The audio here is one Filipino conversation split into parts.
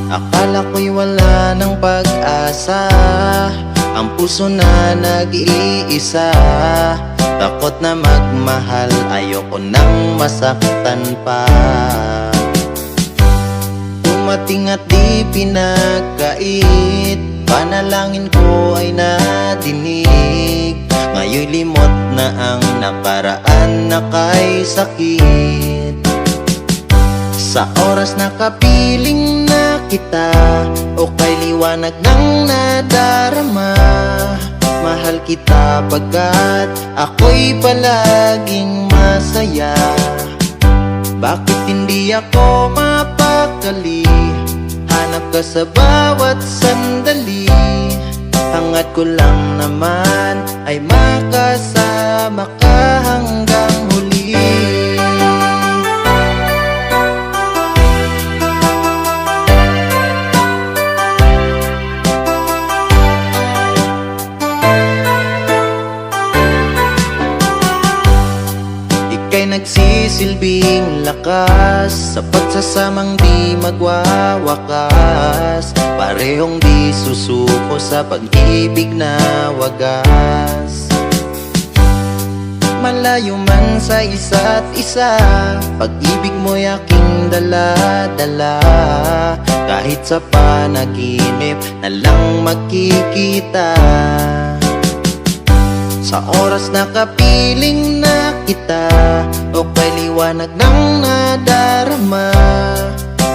Akala ko'y wala ng pag-asa, ang puso na nag-iisa. Takot na magmahal, ayoko nang masaktan pa. Dumating at di pinagkait, panalangin ko ay nadinig. Ngayon'y limot na ang nakaraan na kay sakit. Sa oras na kapiling na kita, o kay liwanag ng nadarama, mahal kita pagkat ako'y palaging masaya. Bakit hindi ako mapakali? Hanap ka sa bawat sandali. Hangat ko lang naman ay makasama ka hanggang huli. Ika'y nagsisilbing lakas sa pagsasamang di magwawakas. Parehong di susuko sa pag-ibig na wagas. Malayo man sa isa't isa, pag-ibig mo'y aking dala-dala. Kahit sa panaginip na lang makikita. Sa oras na kapiling na kita, o kay liwanag ng nadarama,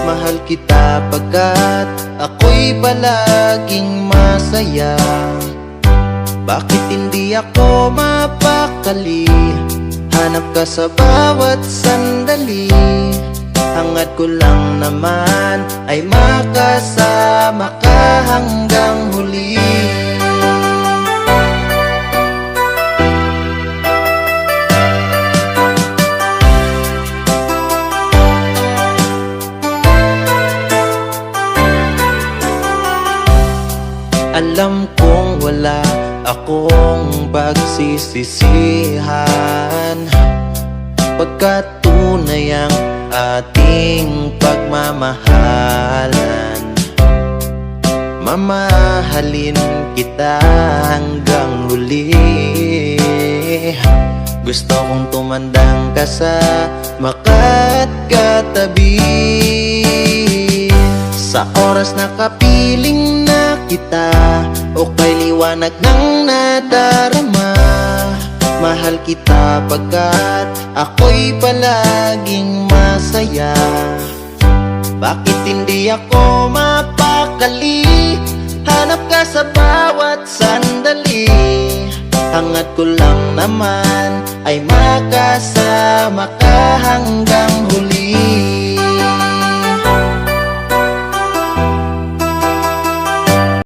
mahal kita pagkat ako'y palaging masaya. Bakit hindi ako mapakali? Hanap ka sa bawat sandali. Hangat ko lang naman ay makasama ka hanggang huli. Alam kong wala akong pagsisisihan, pagkat tunay ang ating pagmamahalan. Mamahalin kita hanggang huli. Gusto kong tumandang ka sa makat katabi. Sa oras na kapiling na kita, o kay liwanag ng nadarama, mahal kita pagkat ako'y palaging masaya. Bakit hindi ako mapakali? Hanap ka sa bawat sandali. Hangat ko lang naman ay makasama ka hanggang huli.